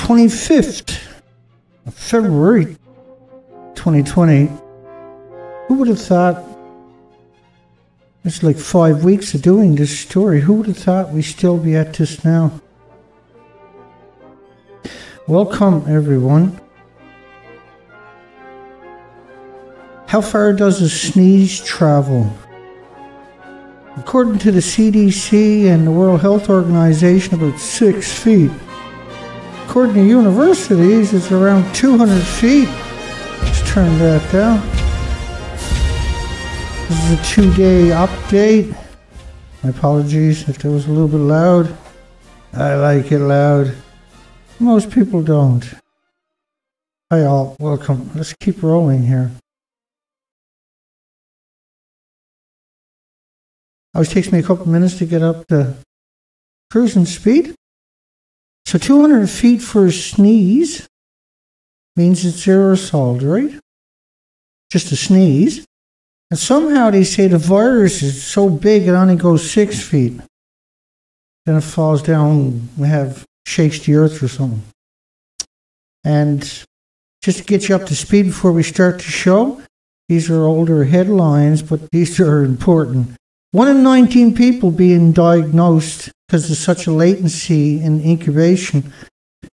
25th of February 2020. Who would have thought? It's like 5 weeks of doing this story. Who would have thought we'd still be at this now? Welcome, everyone. How far does a sneeze travel? According to the CDC and the World Health Organization, about 6 feet. According to universities, it's around 200 feet. Let's turn that down. This is a 2-day update. My apologies if that was a little bit loud. I like it loud. Most people don't. Hi all, welcome. Let's keep rolling here. Always takes me a couple minutes to get up to cruising speed. So 200 feet for a sneeze means it's aerosol, right? Just a sneeze. And somehow they say the virus is so big it only goes 6 feet. Then it falls down, shakes the earth or something. And just to get you up to speed before we start the show, these are older headlines, but these are important. 1 in 19 people being diagnosed because there's such a latency in incubation.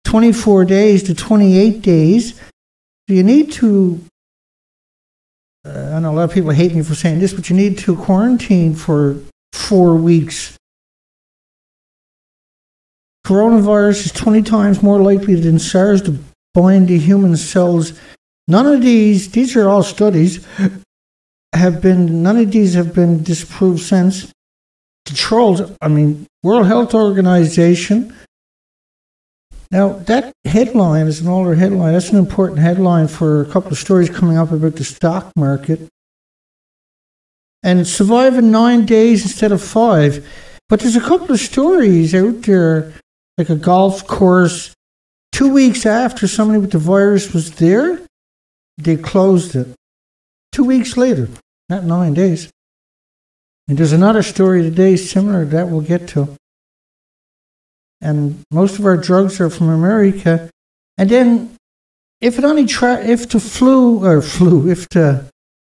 24 days to 28 days. So you need to, I know a lot of people hate me for saying this, but you need to quarantine for 4 weeks. Coronavirus is 20 times more likely than SARS to bind to human cells. None of these are all studies, none of these have been disproved since. The trolls, World Health Organization. Now, that headline is an older headline. That's an important headline for a couple of stories coming up about the stock market. And surviving 9 days instead of 5. But there's a couple of stories out there, like a golf course. 2 weeks after somebody with the virus was there, they closed it. 2 weeks later, not 9 days. And there's another story today similar that we'll get to. And most of our drugs are from America. And then, if the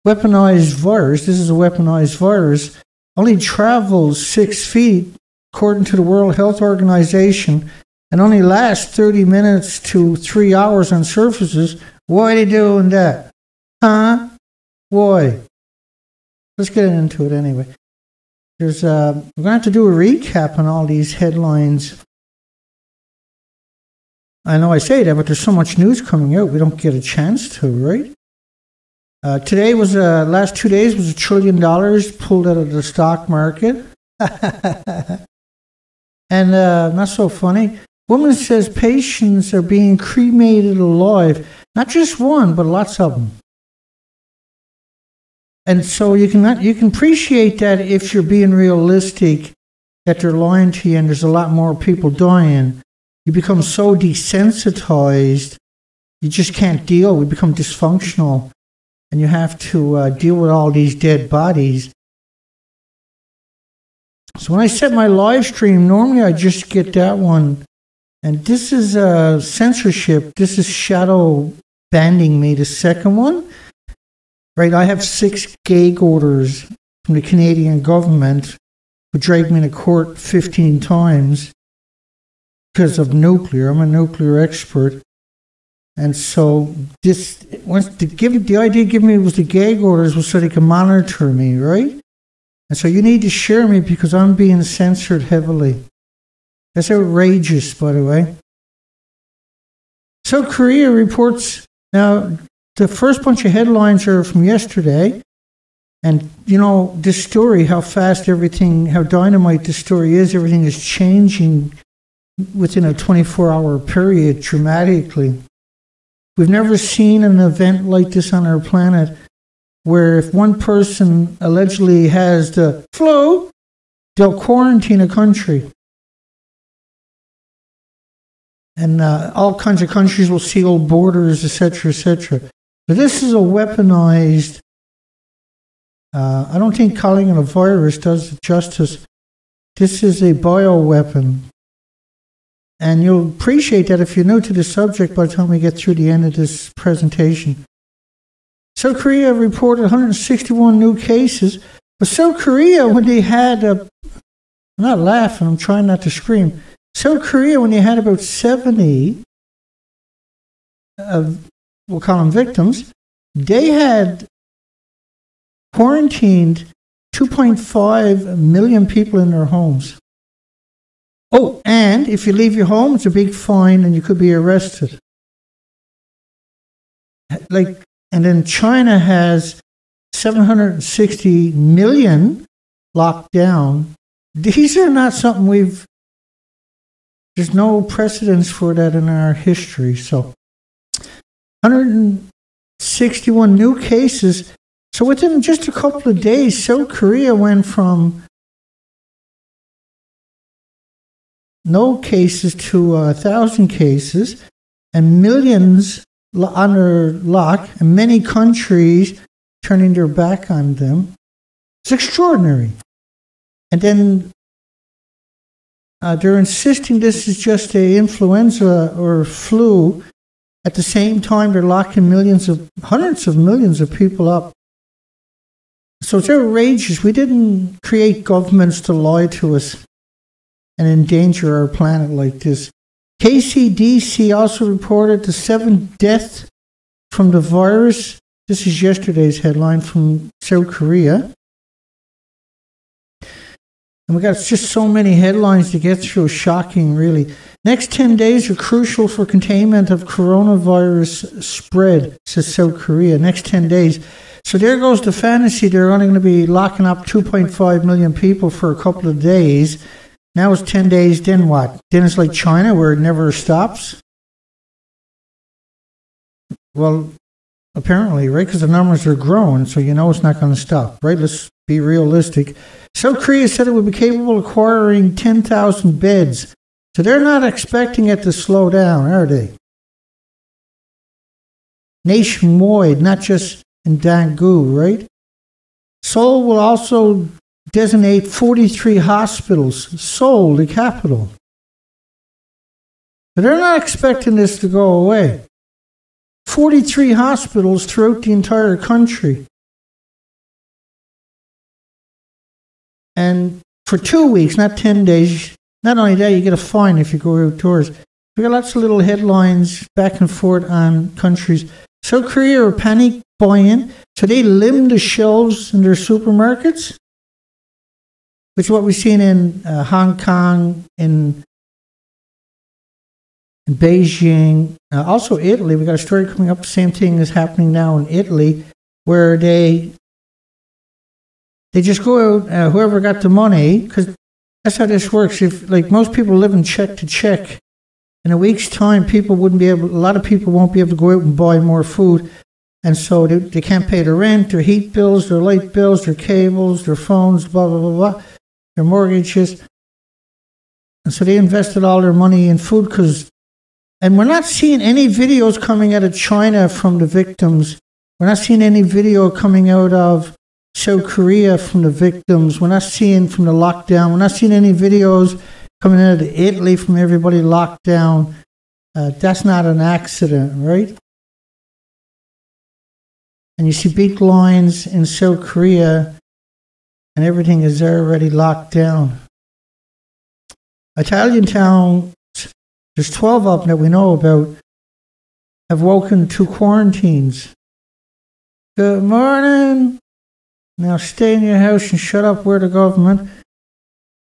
weaponized virus, this is a weaponized virus, only travels 6 feet, according to the World Health Organization, and only lasts 30 minutes to 3 hours on surfaces, why are they doing that? Huh? Why? Let's get into it anyway. We're going to have to do a recap on all these headlines. I know I say that, but there's so much news coming out, we don't get a chance to, right? Today was, last 2 days was $1 trillion pulled out of the stock market. And not so funny. Woman says patients are being cremated alive. Not just one, but lots of them. And so you can appreciate that if you're being realistic, that they're lying to you and there's a lot more people dying. You become so desensitized, you just can't deal. We become dysfunctional. And you have to deal with all these dead bodies. So when I set my live stream, normally I just get that one. And this is censorship. This is shadow banning me, the second one. Right, I have 6 gag orders from the Canadian government who dragged me to court 15 times because of nuclear. I'm a nuclear expert. And so the idea of giving me was the gag orders was so they can monitor me, right? And so you need to share me because I'm being censored heavily. That's outrageous, by the way. So Korea reports, now the first bunch of headlines are from yesterday. And, this story, how dynamite this story is, everything is changing within a 24-hour period dramatically. We've never seen an event like this on our planet where if one person allegedly has the flu, they'll quarantine a country. And all kinds of countries will seal borders, etc., etc. But this is a weaponized, I don't think calling it a virus does it justice. This is a bioweapon. And you'll appreciate that if you're new to the subject by the time we get through the end of this presentation. South Korea reported 161 new cases. But South Korea, when they had, I'm not laughing, I'm trying not to scream. South Korea, when they had about 70, we'll call them victims, they had quarantined 2.5 million people in their homes. Oh, and if you leave your home, it's a big fine and you could be arrested. And then China has 760 million locked down. These are not something there's no precedence for that in our history. So 161 new cases. So within just a couple of days, South Korea went from no cases to 1,000 cases and millions under lock, and many countries turning their back on them. It's extraordinary. And then they're insisting this is just a influenza or flu. At the same time, they're locking hundreds of millions of people up. So it's outrageous. We didn't create governments to lie to us and endanger our planet like this. KCDC also reported the 7th death from the virus. This is yesterday's headline from South Korea. And we got just so many headlines to get through. Shocking, really. Next 10 days are crucial for containment of coronavirus spread, says South Korea. Next 10 days. So there goes the fantasy. They're only going to be locking up 2.5 million people for a couple of days. Now it's 10 days, then what? Then it's like China where it never stops? Well, apparently, right? Because the numbers are growing, so you know it's not going to stop, right? Let's be realistic. South Korea said it would be capable of acquiring 10,000 beds. So they're not expecting it to slow down, are they? Nationwide, not just in Daegu, right? Seoul will also designate 43 hospitals. Seoul, the capital. But they're not expecting this to go away. 43 hospitals throughout the entire country. And for 2 weeks, not 10 days, not only that, you get a fine if you go outdoors. We got lots of little headlines back and forth on countries. South Korea are panic buying, so they limb the shelves in their supermarkets, which is what we've seen in Hong Kong, in Beijing, also Italy. We got a story coming up. The same thing is happening now in Italy, where they just go out. Whoever got the money, because that's how this works. If like most people live in check to check, in a week's time, people wouldn't be able. A lot of people won't be able to go out and buy more food, and so they can't pay their rent, their heat bills, their light bills, their cables, their phones, blah blah blah blah, their mortgages, and so they invested all their money in food because. And we're not seeing any videos coming out of China from the victims. We're not seeing any video coming out of South Korea from the victims. We're not seeing from the lockdown. We're not seeing any videos coming out of Italy from everybody locked down. That's not an accident, right? And you see big lines in South Korea, and everything is already locked down. Italian town. There's 12 of them that we know about have woken to quarantines. Good morning. Now stay in your house and shut up. We're the government.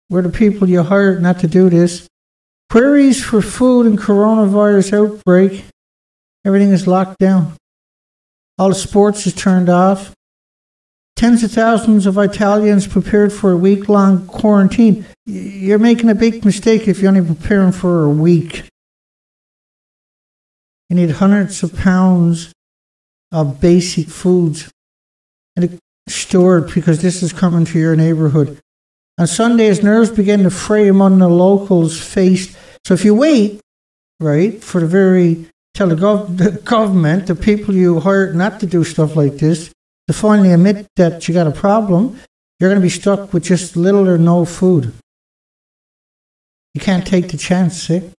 We're the people you hired not to do this. Queries for food and coronavirus outbreak. Everything is locked down. All the sports is turned off. Tens of thousands of Italians prepared for a week-long quarantine. You're making a big mistake if you're only preparing for a week. You need hundreds of pounds of basic foods and stored because this is coming to your neighborhood. On Sundays, nerves begin to fray among the locals faced. So if you wait, right, for tell the government, the people you hired not to do stuff like this, to finally admit that you got a problem, you're going to be stuck with just little or no food. You can't take the chance, see?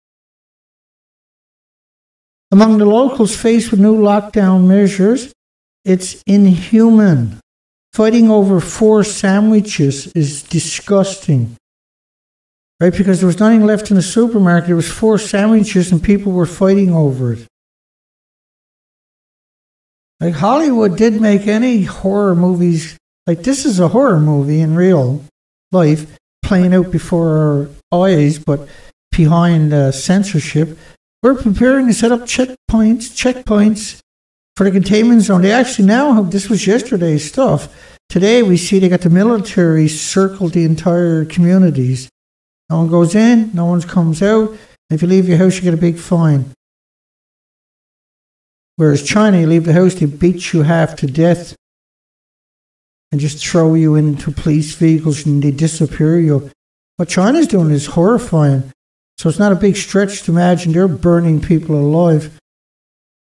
Among the locals faced with new lockdown measures, it's inhuman. Fighting over 4 sandwiches is disgusting. Right? Because there was nothing left in the supermarket. There was 4 sandwiches and people were fighting over it. Like Hollywood did make any horror movies. Like this is a horror movie in real life playing out before our eyes, but behind censorship. We're preparing to set up checkpoints for the containment zone. They actually now, this was yesterday's stuff. Today we see they got the military circled the entire communities. No one goes in, no one comes out. If you leave your house, you get a big fine. Whereas China, you leave the house, they beat you half to death and just throw you into police vehicles and they disappear you. What China's doing is horrifying. So it's not a big stretch to imagine they're burning people alive.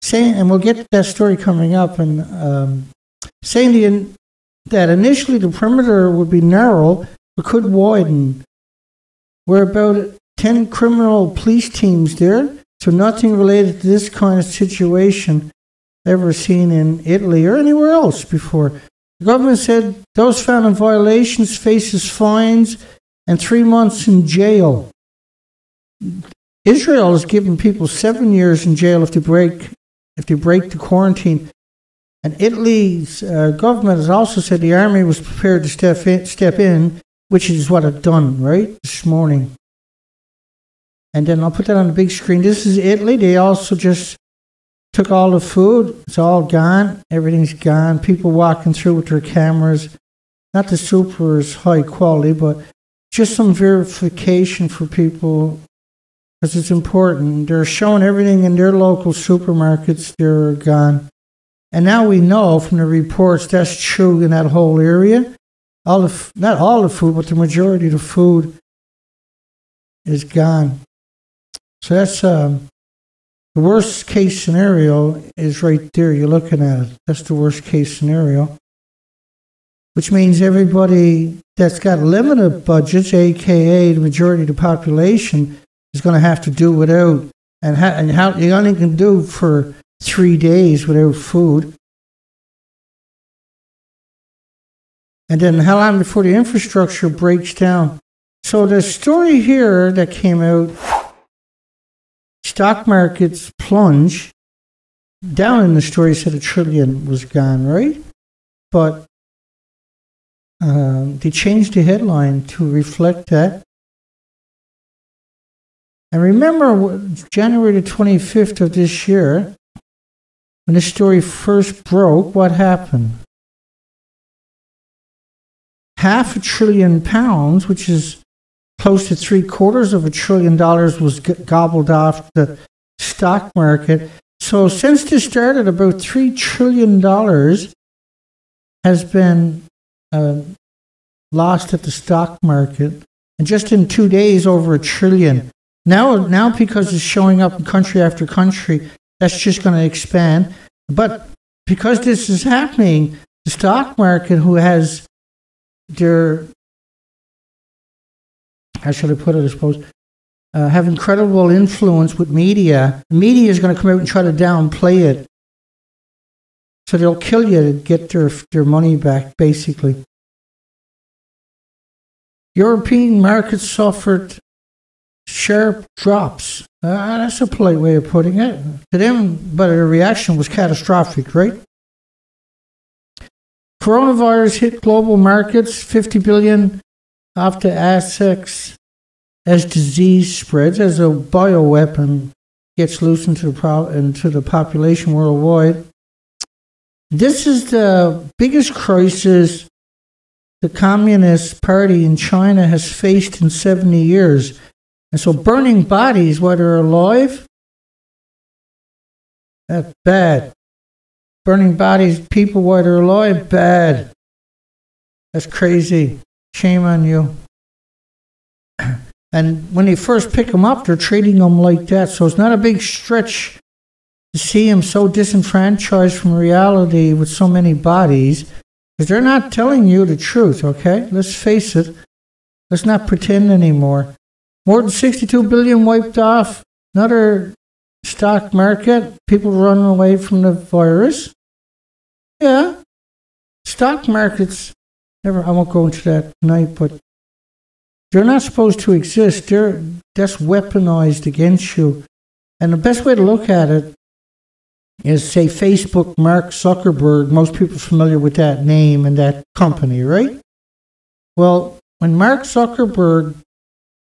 Saying, and we'll get to that story coming up, and saying that initially the perimeter would be narrow but could widen. We're about 10 criminal police teams there, so nothing related to this kind of situation ever seen in Italy or anywhere else before. The government said those found in violations faces fines and 3 months in jail. Israel has given people 7 years in jail if they break the quarantine. And Italy's government has also said the army was prepared to step in, which is what it's done, right, this morning. And then I'll put that on the big screen. This is Italy. They also just took all the food. It's all gone. Everything's gone. People walking through with their cameras. Not the super high quality, but just some verification for people. Because it's important. They're showing everything in their local supermarkets. They're gone. And now we know from the reports that's true in that whole area. Not all the food, but the majority of the food is gone. So that's the worst case scenario is right there. You're looking at it. That's the worst case scenario. Which means everybody that's got limited budgets, a.k.a. the majority of the population, is going to have to do without, and how you only can do for 3 days without food. And then how long before the infrastructure breaks down? So the story here that came out, stock markets plunge. Down in the story said $1 trillion was gone, right? But they changed the headline to reflect that. And remember, January the 25th of this year, when this story first broke, what happened? £500 billion, which is close to $750 billion, was gobbled off the stock market. So since this started, about $3 trillion has been lost at the stock market. And just in 2 days, over $1 trillion. Now, because it's showing up in country after country, that's just going to expand. But because this is happening, the stock market, who has their, how should I put it, I suppose, have incredible influence with media. The media is going to come out and try to downplay it. So they'll kill you to get their money back, basically. European markets suffered sharp drops. That's a polite way of putting it. To them, but their reaction was catastrophic, right? Coronavirus hit global markets, 50 billion after assets as disease spreads, as a bioweapon gets loose into the population worldwide. This is the biggest crisis the Communist Party in China has faced in 70 years. And so burning bodies while they're alive, that's bad. Burning bodies, people while they're alive, bad. That's crazy. Shame on you. And when they first pick them up, they're treating them like that. So it's not a big stretch to see them so disenfranchised from reality with so many bodies, because they're not telling you the truth, okay? Let's face it. Let's not pretend anymore. More than 62 billion wiped off. Another stock stock market, people running away from the virus. Yeah, stock markets, I won't go into that tonight, but they're not supposed to exist. That's weaponized against you. And the best way to look at it is, say, Facebook, Mark Zuckerberg. Most people are familiar with that name and that company, right? Well, when Mark Zuckerberg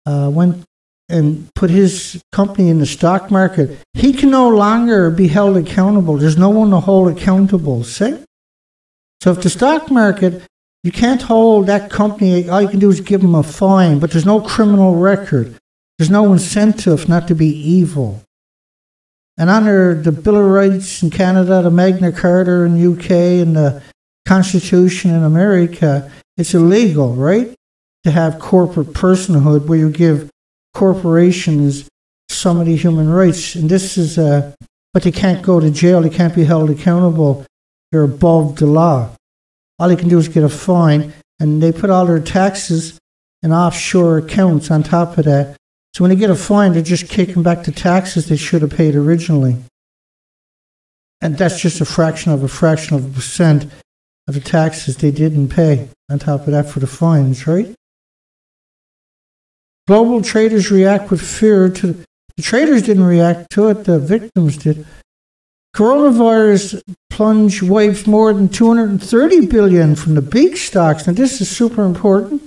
went and put his company in the stock market, he can no longer be held accountable. There's no one to hold accountable, see? So if the stock market, you can't hold that company, all you can do is give them a fine, but there's no criminal record. There's no incentive not to be evil. And under the Bill of Rights in Canada, the Magna Carta in the UK, and the Constitution in America, it's illegal, right, to have corporate personhood where you give corporations so many human rights. And this is, but they can't go to jail, they can't be held accountable. They're above the law. All they can do is get a fine, and they put all their taxes in offshore accounts on top of that. So when they get a fine, they're just kicking back the taxes they should have paid originally. And that's just a fraction of a percent of the taxes they didn't pay on top of that for the fines, right? Global traders react with fear to the traders didn't react to it, the victims did. Coronavirus plunge wipes more than $230 billion from the big stocks. Now this is super important.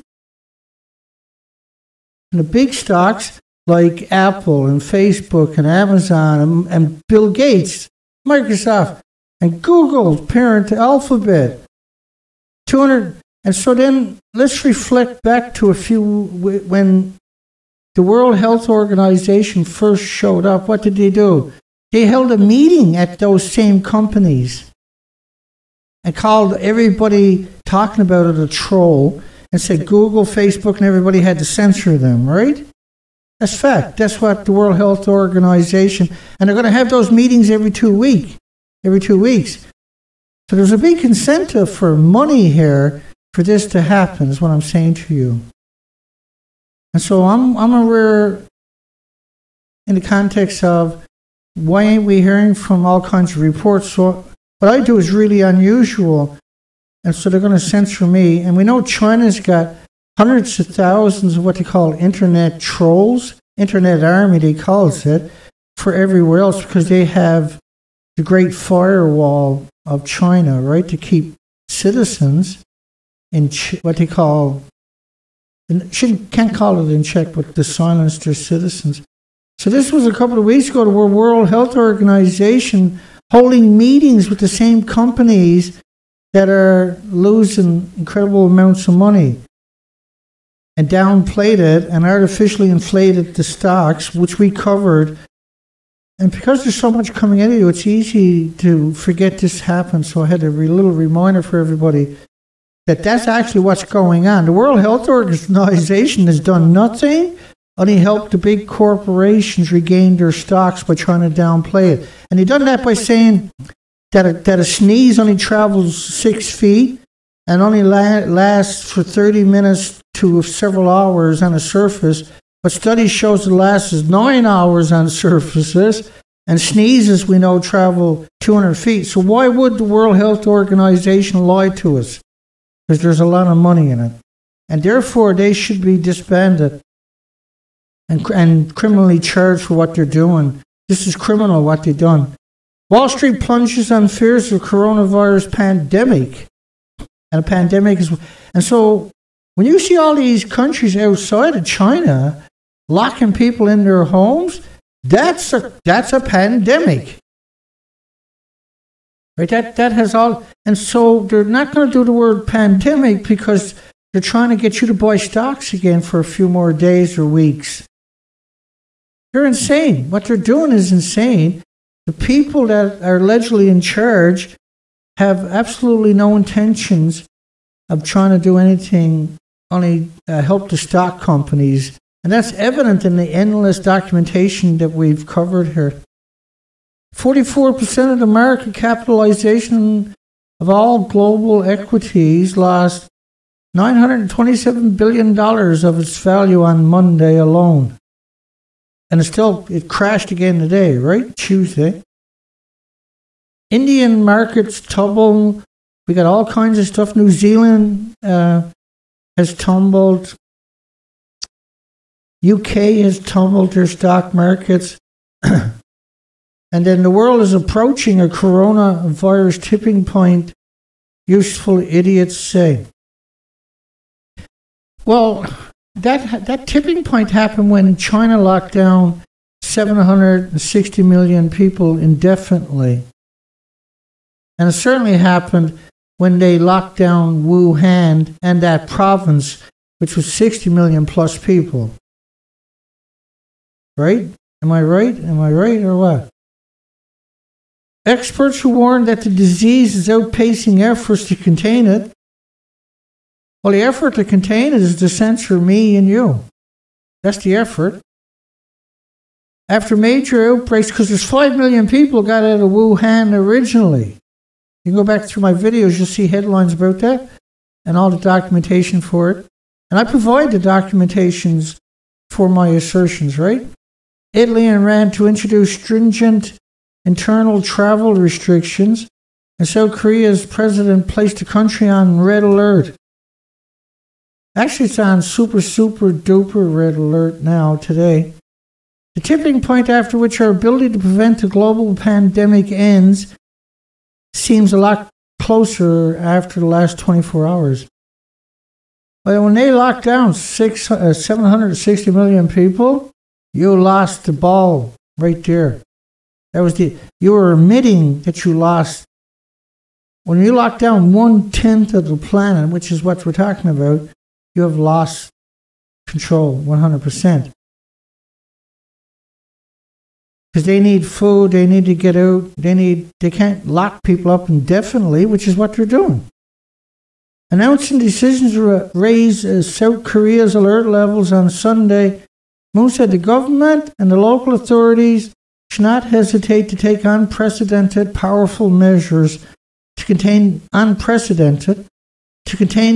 And the big stocks like Apple and Facebook and Amazon and Bill Gates, Microsoft, and Google, parent Alphabet, 200. And so then let's reflect back to when the World Health Organization first showed up. What did they do? They held a meeting at those same companies and called everybody talking about it a troll and said Google, Facebook, and everybody had to censor them, right? That's fact. That's what the World Health Organization, and they're going to have those meetings every 2 weeks. So there's a big incentive for money here for this to happen, is what I'm saying to you. And so I'm aware in the context of why ain't we hearing from all kinds of reports? So what I do is really unusual. And so they're going to censor me. And we know China's got hundreds of thousands of what they call internet trolls, internet army, they call it, for everywhere else, because they have the great firewall of China, right, to keep citizens in what they call, can't call it in check, but to silence their citizens. So this was a couple of weeks ago, the World Health Organization holding meetings with the same companies that are losing incredible amounts of money, and downplayed it and artificially inflated the stocks, which we covered. And because there's so much coming into you, it's easy to forget this happened. So I had a little reminder for everybody that that's actually what's going on. The World Health Organization has done nothing, only helped the big corporations regain their stocks by trying to downplay it. And they've done that by saying that a sneeze only travels 6 feet and only lasts for 30 minutes to several hours on a surface, but studies shows it lasts 9 hours on surfaces, and sneezes, we know, travel 200 feet. So why would the World Health Organization lie to us? Because there's a lot of money in it. And therefore, they should be disbanded and criminally charged for what they're doing. This is criminal, what they've done. Wall Street plunges on fears of coronavirus pandemic. And a pandemic is... And so, when you see all these countries outside of China locking people in their homes, that's a pandemic. Right? That has all... And so, they're not going to do the word pandemic because they're trying to get you to buy stocks again for a few more days or weeks. They're insane. What they're doing is insane. The people that are allegedly in charge have absolutely no intentions of trying to do anything, only help the stock companies. And that's evident in the endless documentation that we've covered here. 44% of the market capitalization of all global equities lost $927 billion of its value on Monday alone. And it crashed again today, right? Tuesday. Indian markets tumble. We got all kinds of stuff. New Zealand has tumbled. UK has tumbled their stock markets. And then the world is approaching a coronavirus tipping point, useful idiots say. Well, that tipping point happened when China locked down 760 million people indefinitely. And it certainly happened when they locked down Wuhan and that province, which was 60 million plus people. Right? Am I right? Am I right or what? Experts who warn that the disease is outpacing efforts to contain it. Well, the effort to contain it is to censor me and you. That's the effort. After major outbreaks, because there's 5 million people got out of Wuhan originally. You can go back through my videos, you'll see headlines about that and all the documentation for it. And I provide the documentations for my assertions, right? Italy and Iran to introduce stringent internal travel restrictions, and South Korea's president placed the country on red alert. Actually, it's on super duper red alert now today. The tipping point after which our ability to prevent the global pandemic ends seems a lot closer after the last 24 hours. But when they locked down 760 million people, you lost the ball right there. You were admitting that you lost. When you lock down 1/10 of the planet, which is what we're talking about, you have lost control 100%. Because they need food, they need to get out, they can't lock people up indefinitely, which is what they're doing. Announcing decisions to raise South Korea's alert levels on Sunday, Moon said the government and the local authorities should not hesitate to take unprecedented, powerful measures to contain the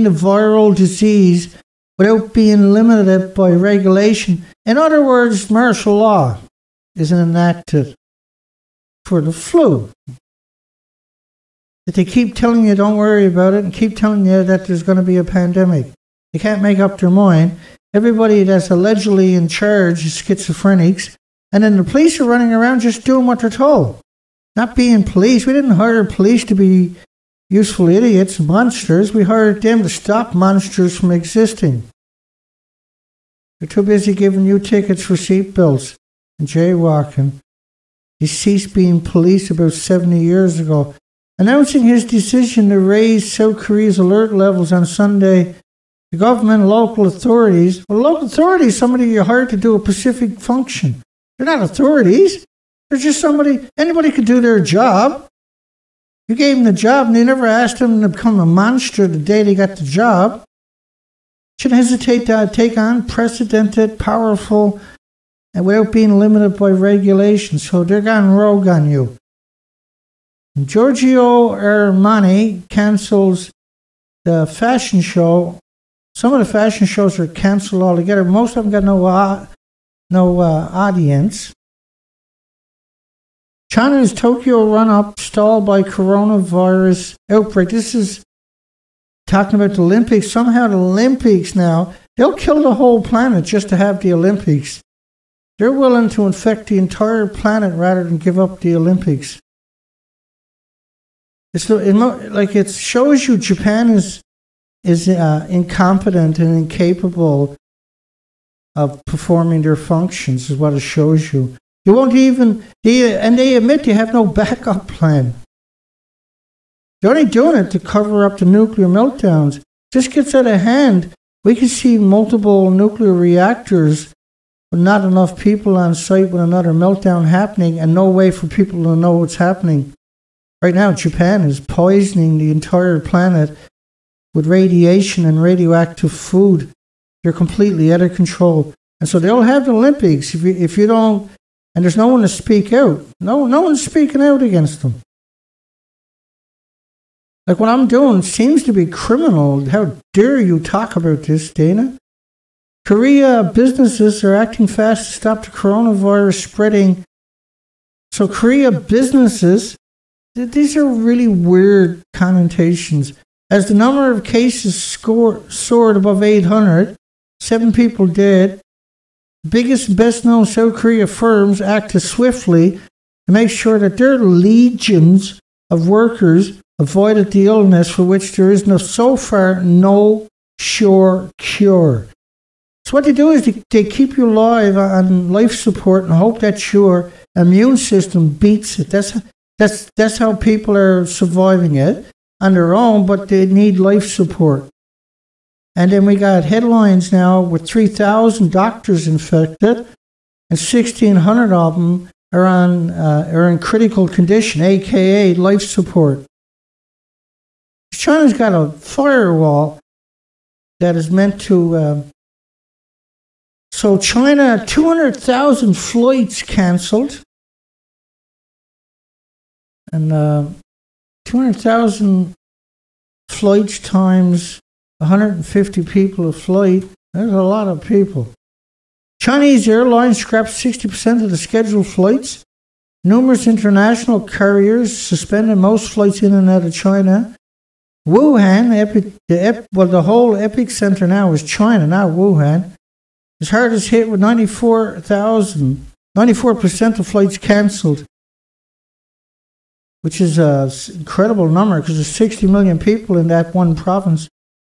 viral disease without being limited by regulation. In other words, martial law is enacted for the flu. That they keep telling you don't worry about it and keep telling you that there's going to be a pandemic. They can't make up their mind. Everybody that's allegedly in charge is schizophrenics. And then the police are running around just doing what they're told. Not being police. We didn't hire police to be useful idiots, monsters. We hired them to stop monsters from existing. They're too busy giving you tickets for seatbelts and jaywalking. He ceased being police about 70 years ago. Announcing his decision to raise South Korea's alert levels on Sunday, the government and local authorities, somebody you hired to do a specific function. They're not authorities. They're just anybody could do their job. You gave them the job and you never asked them to become a monster the day they got the job. Shouldn't hesitate to take unprecedented, powerful, and without being limited by regulations. So they're gone rogue on you. And Giorgio Armani cancels the fashion show. Some of the fashion shows are canceled altogether. Most of them got no audience. China's Tokyo run-up stalled by coronavirus outbreak. This is talking about the Olympics. Somehow the Olympics now, they'll kill the whole planet just to have the Olympics. They're willing to infect the entire planet rather than give up the Olympics. It shows you Japan is incompetent and incapable of performing their functions, is what it shows you. You won't even, they admit they have no backup plan. They're only doing it to cover up the nuclear meltdowns. This gets out of hand. We can see multiple nuclear reactors with not enough people on site with another meltdown happening and no way for people to know what's happening. Right now, Japan is poisoning the entire planet with radiation and radioactive food. They're completely out of control. And so they'll have the Olympics if you don't, and there's no one to speak out. No one's speaking out against them. Like what I'm doing seems to be criminal. How dare you talk about this, Dana? Korea businesses are acting fast to stop the coronavirus spreading. So Korea businesses, these are really weird connotations. As the number of cases soared above 800, 7 people dead, biggest and best known South Korea firms acted swiftly to make sure that their legions of workers avoided the illness for which there is so far no sure cure. So what they do is they keep you alive on life support and hope that your immune system beats it. That's how people are surviving it on their own, but they need life support. And then we got headlines now with 3,000 doctors infected, and 1,600 of them are in critical condition, aka life support. China's got a firewall that is meant to. So China, 200,000 flights cancelled, and 200,000 flights times 150 people a flight. There's a lot of people. Chinese airlines scrapped 60% of the scheduled flights. Numerous international carriers suspended most flights in and out of China. Wuhan, the whole epicenter now is China, not Wuhan. Is hardest hit with 94% of flights cancelled, which is an incredible number because there's 60 million people in that one province.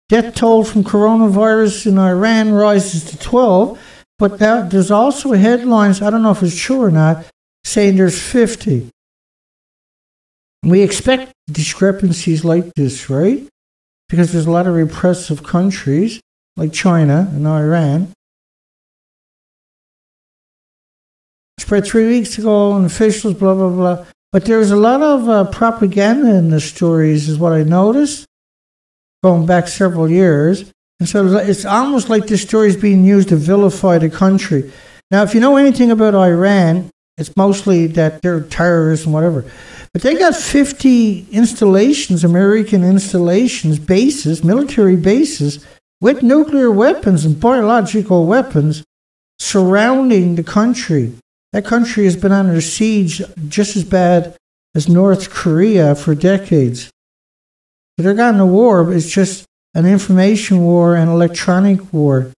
Death toll from coronavirus in Iran rises to 12, but there's also headlines, I don't know if it's true or not, saying there's 50. We expect discrepancies like this, right? Because there's a lot of repressive countries like China and Iran. Spread 3 weeks ago, and officials, blah, blah, blah. But there's a lot of propaganda in the stories, is what I noticed, going back several years. And so it's almost like this story is being used to vilify the country. Now, if you know anything about Iran, it's mostly that they're terrorists and whatever. But they got 50 installations, American installations, bases, military bases, with nuclear weapons and biological weapons surrounding the country. That country has been under siege just as bad as North Korea for decades. So they're going to war, but it's just an information war and electronic war.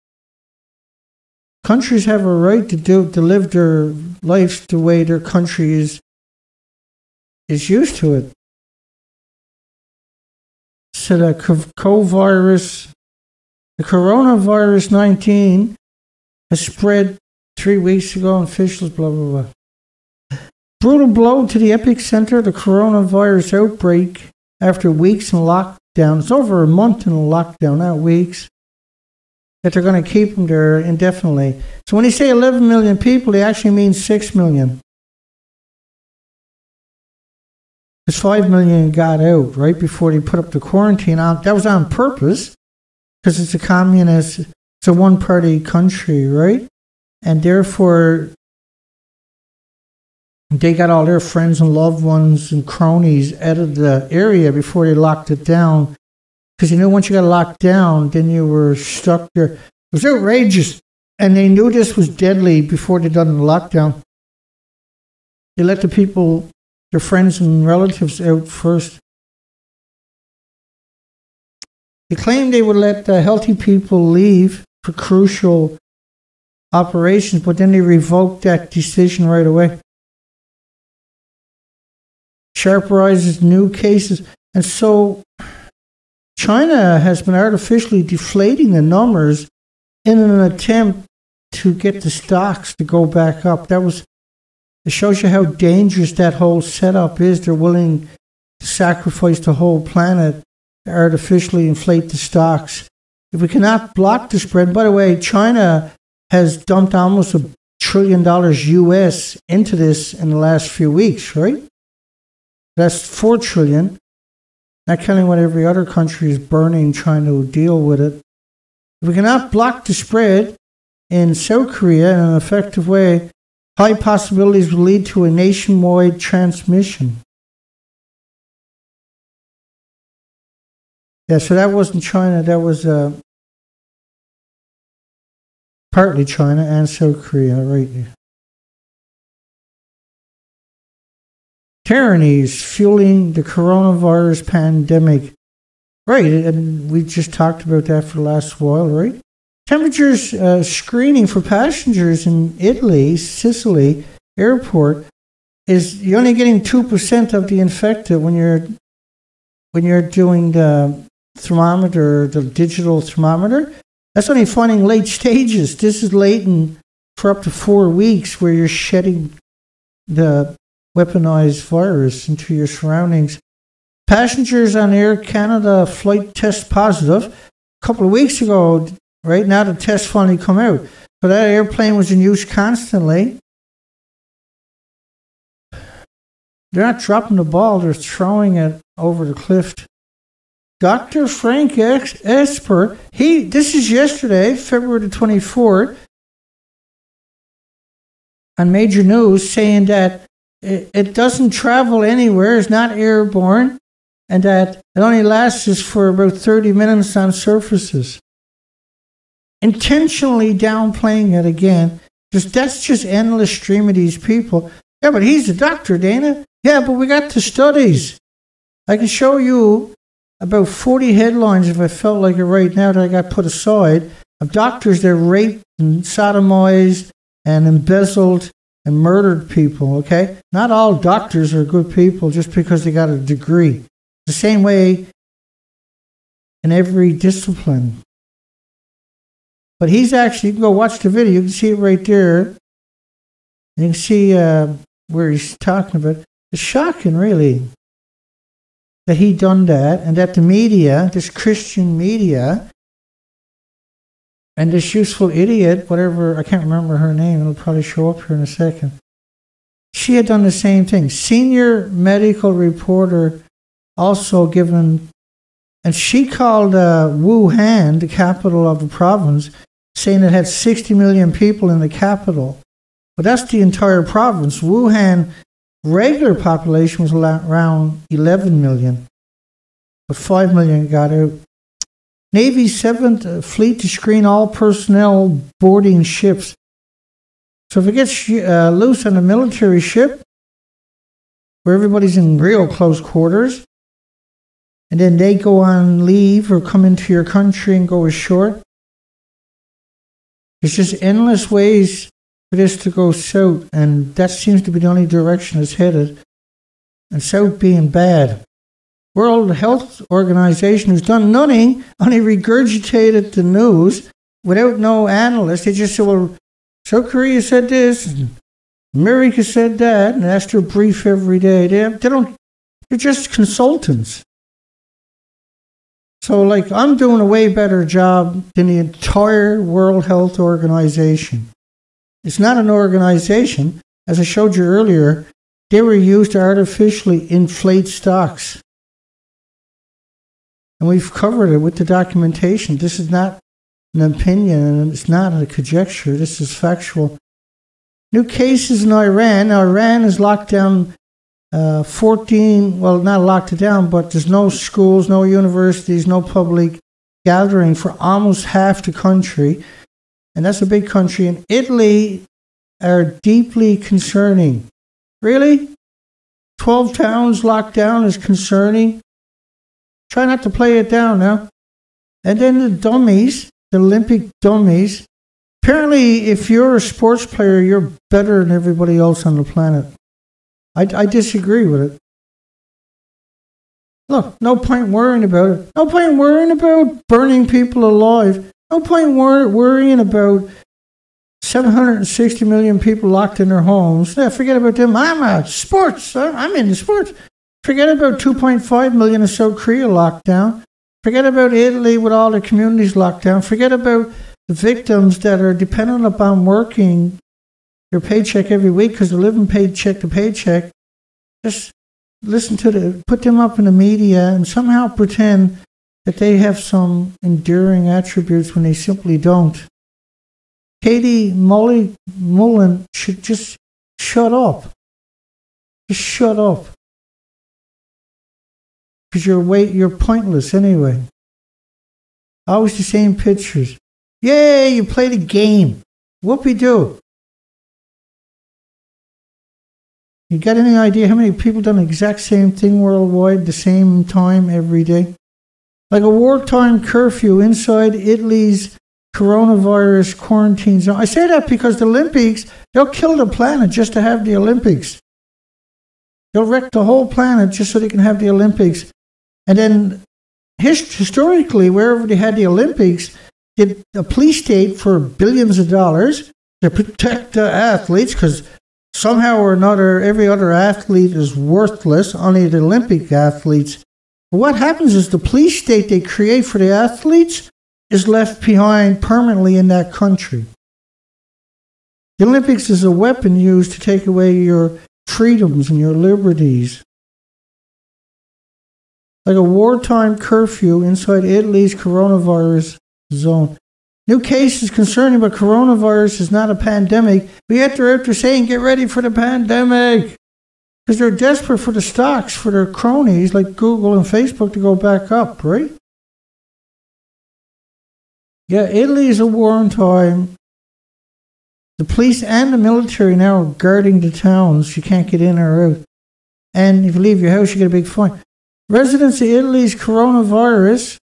Countries have a right to live their lives the way their country is used to it. So the coronavirus 19 has spread 3 weeks ago, and officials, blah, blah, blah. Brutal blow to the epicenter of the coronavirus outbreak after weeks in lockdown. It's over a month in a lockdown, not weeks, that they're going to keep them there indefinitely. So when they say 11 million people, they actually mean 6 million. Because 5 million got out right before they put up the quarantine. That was on purpose, because it's a communist, it's a one-party country, right? And therefore, they got all their friends and loved ones and cronies out of the area before they locked it down. Because once you got locked down, then you were stuck there. It was outrageous. And they knew this was deadly before they done the lockdown. They let the people, their friends and relatives out first. They claimed they would let the healthy people leave for crucial operations, but then they revoked that decision right away. Sharp rises, new cases. And so China has been artificially deflating the numbers in an attempt to get the stocks to go back up. It shows you how dangerous that whole setup is. They're willing to sacrifice the whole planet to artificially inflate the stocks. If we cannot block the spread, by the way, China has dumped almost $1 trillion US into this in the last few weeks, right? That's $4 trillion. Not counting what every other country is burning, trying to deal with it. If we cannot block the spread in South Korea in an effective way, high possibilities will lead to a nationwide transmission. Yeah, so that wasn't China, that was partly China and South Korea, right? Tyrannies fueling the coronavirus pandemic. Right, and we just talked about that for the last while, right? Temperatures screening for passengers in Italy, Sicily airport is you're only getting 2% of the infected when you're doing the thermometer, the digital thermometer. That's only finding late stages. This is latent for up to 4 weeks where you're shedding the weaponized virus into your surroundings. Passengers on Air Canada flight test positive. A couple of weeks ago, right now the test finally come out. But that airplane was in use constantly. They're not dropping the ball, they're throwing it over the cliff. Dr. Frank Esper, this is yesterday, February the 24th, on Major News, saying that it doesn't travel anywhere, it's not airborne, and that it only lasts for about 30 minutes on surfaces. Intentionally downplaying it again. That's just endless stream of these people. Yeah, but he's a doctor, Dana. Yeah, but we got the studies. I can show you about 40 headlines, if I felt like it right now, that I got put aside, of doctors that raped and sodomized and embezzled and murdered people, okay? Not all doctors are good people just because they got a degree. The same way in every discipline. But he's actually, you can go watch the video, you can see it right there. You can see where he's talking about. It's shocking, really, that he done that, and that the media, this Christian media, and this useful idiot, whatever, I can't remember her name, it'll probably show up here in a second. She had done the same thing. Senior medical reporter also given, and she called Wuhan, the capital of the province, saying it had 60 million people in the capital. But that's the entire province. Wuhan regular population was around 11 million, but 5 million got out. Navy 7th Fleet to screen all personnel boarding ships. So if it gets loose on a military ship, where everybody's in real close quarters, and then they go on leave or come into your country and go ashore, there's just endless ways for this to go south, and that seems to be the only direction it's headed, and south being bad. World Health Organization, who's done nothing, only regurgitated the news without no analyst. They just said, well, South Korea said this, and America said that, and that's their brief every day. They're just consultants. So, like, I'm doing a way better job than the entire World Health Organization. It's not an organization. As I showed you earlier, they were used to artificially inflate stocks. And we've covered it with the documentation. This is not an opinion, and it's not a conjecture. This is factual. New cases in Iran. Now, Iran has locked down 14, well, not locked it down, but there's no schools, no universities, no public gathering for almost half the country. And that's a big country. And Italy are deeply concerning. Really? 12 towns locked down is concerning? Try not to play it down now. And then the dummies, the Olympic dummies. Apparently, if you're a sports player, you're better than everybody else on the planet. I disagree with it. Look, no point worrying about it. No point worrying about burning people alive. No point worrying about 760 million people locked in their homes. Yeah, forget about them. I'm sports. I'm into sports. Forget about 2.5 million in South Korea locked down. Forget about Italy with all their communities locked down. Forget about the victims that are dependent upon working their paycheck every week because they're living paycheck to paycheck. Just put them up in the media and somehow pretend that they have some enduring attributes when they simply don't. Katie Mullen should just shut up. Just shut up. Because you're pointless anyway. Always the same pictures. Yay, you played a game. Whoopie-doo. You got any idea how many people done the exact same thing worldwide, the same time every day? Like a wartime curfew inside Italy's coronavirus quarantine zone. I say that because the Olympics, they'll kill the planet just to have the Olympics. They'll wreck the whole planet just so they can have the Olympics. And then historically, wherever they had the Olympics, did a police state for billions of dollars to protect the athletes, because somehow or another, every other athlete is worthless, only the Olympic athletes. But what happens is the police state they create for the athletes is left behind permanently in that country. The Olympics is a weapon used to take away your freedoms and your liberties. Like a wartime curfew inside Italy's coronavirus zone. New cases concerning but coronavirus is not a pandemic, but yet they're out there saying get ready for the pandemic. Because they're desperate for the stocks, for their cronies like Google and Facebook to go back up, right? Yeah, Italy is a war time. The police and the military now are guarding the towns. You can't get in or out. And if you leave your house, you get a big fine. Residents of Italy's coronavirus,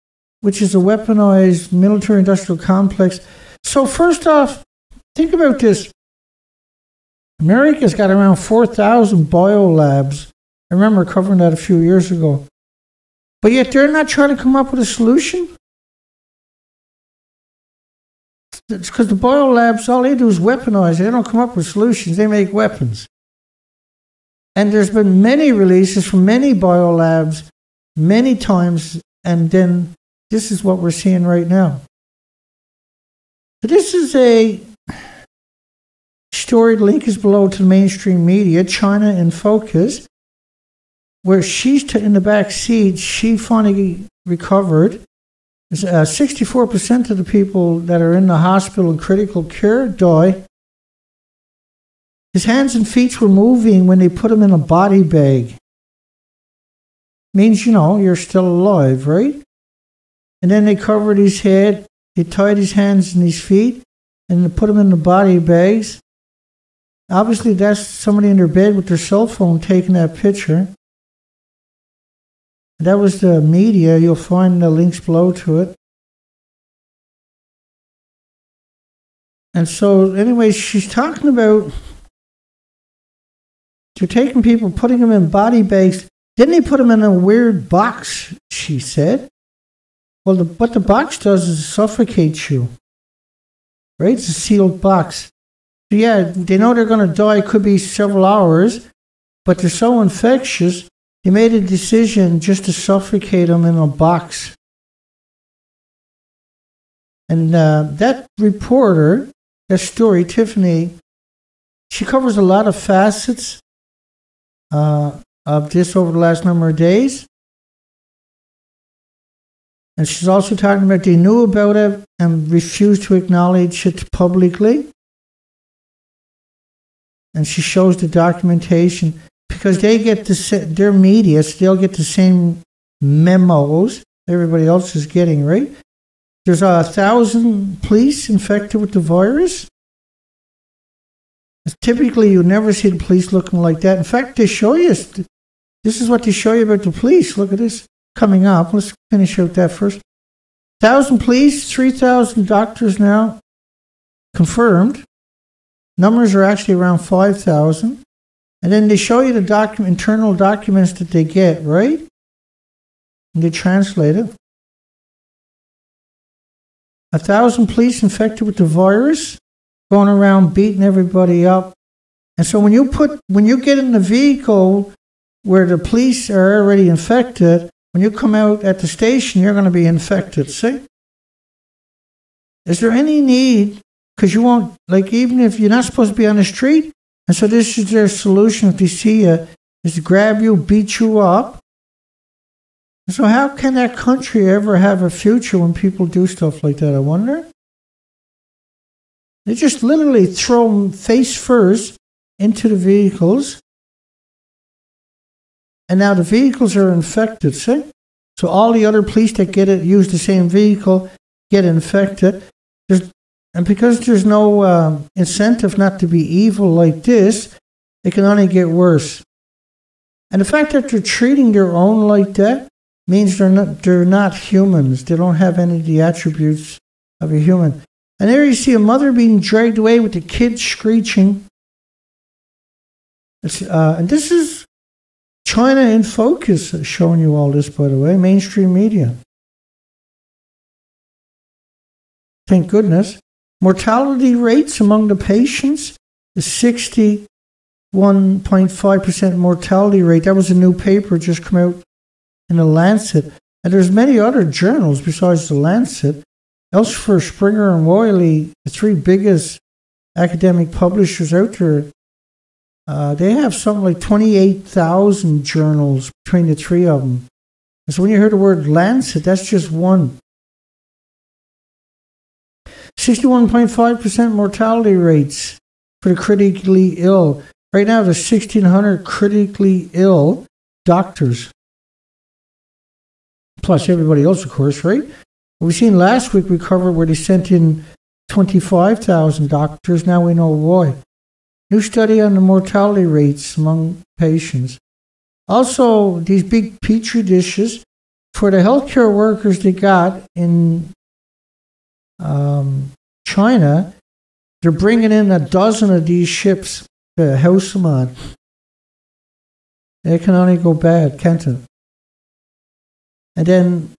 which is a weaponized military-industrial complex. So first off, think about this. America's got around 4,000 biolabs. I remember covering that a few years ago. But yet they're not trying to come up with a solution. It's because the biolabs, all they do is weaponize. They don't come up with solutions. They make weapons. And there's been many releases from many biolabs, many times, and then this is what we're seeing right now. So this is a story, link is below to the mainstream media, China in Focus, where she's in the back seat. She finally recovered. 64% of the people that are in the hospital in critical care die. His hands and feet were moving when they put him in a body bag. Means, you're still alive, right? And then they covered his head, they tied his hands and his feet, and they put him in the body bags. Obviously, that's somebody in their bed with their cell phone taking that picture. That was the media. You'll find the links below to it. And so, anyways, she's talking about they're taking people, putting them in body bags. Then they put them in a weird box, she said. Well, what the box does is suffocate you. Right? It's a sealed box. So yeah, they know they're going to die. It could be several hours. But they're so infectious, they made a decision just to suffocate them in a box. And that reporter, that story, Tiffany, she covers a lot of facets of this over the last number of days. And she's also talking about they knew about it and refused to acknowledge it publicly. And she shows the documentation because they get their media, so they'll get the same memos everybody else is getting, right? There's 1,000 police infected with the virus. Typically, you never see the police looking like that. In fact, they show you, this is what they show you about the police. Look at this coming up. Let's finish out that first. 1,000 police, 3,000 doctors now confirmed. Numbers are actually around 5,000. And then they show you the internal documents that they get, right? And they translate it. 1,000 police infected with the virus, going around beating everybody up. And so when you get in the vehicle where the police are already infected, when you come out at the station, you're going to be infected. See? Is there any need? Because you won't, like, even if you're not supposed to be on the street, and so this is their solution if they see you, is to grab you, beat you up. So how can that country ever have a future when people do stuff like that, I wonder? They just literally throw them face first into the vehicles. And now the vehicles are infected, see? So all the other police that get it, use the same vehicle, get infected. And because there's no incentive not to be evil like this, it can only get worse. And the fact that they're treating their own like that means they're not humans. They don't have any of the attributes of a human. And there you see a mother being dragged away with the kid screeching. And this is China in Focus showing you all this, by the way, mainstream media. Thank goodness. Mortality rates among the patients is 61.5% mortality rate. That was a new paper just come out in the Lancet. And there's many other journals besides the Lancet. Elsevier, Springer, and Wiley, the three biggest academic publishers out there, they have something like 28,000 journals between the three of them. And so when you hear the word Lancet, that's just one. 61.5% mortality rates for the critically ill. Right now, there's 1,600 critically ill doctors. Plus everybody else, of course, right? We've seen last week we covered where they sent in 25,000 doctors. Now we know why. New study on the mortality rates among patients. Also, these big petri dishes for the healthcare workers they got in China. They're bringing in a dozen of these ships to house them on. It can only go bad, can't it? And then,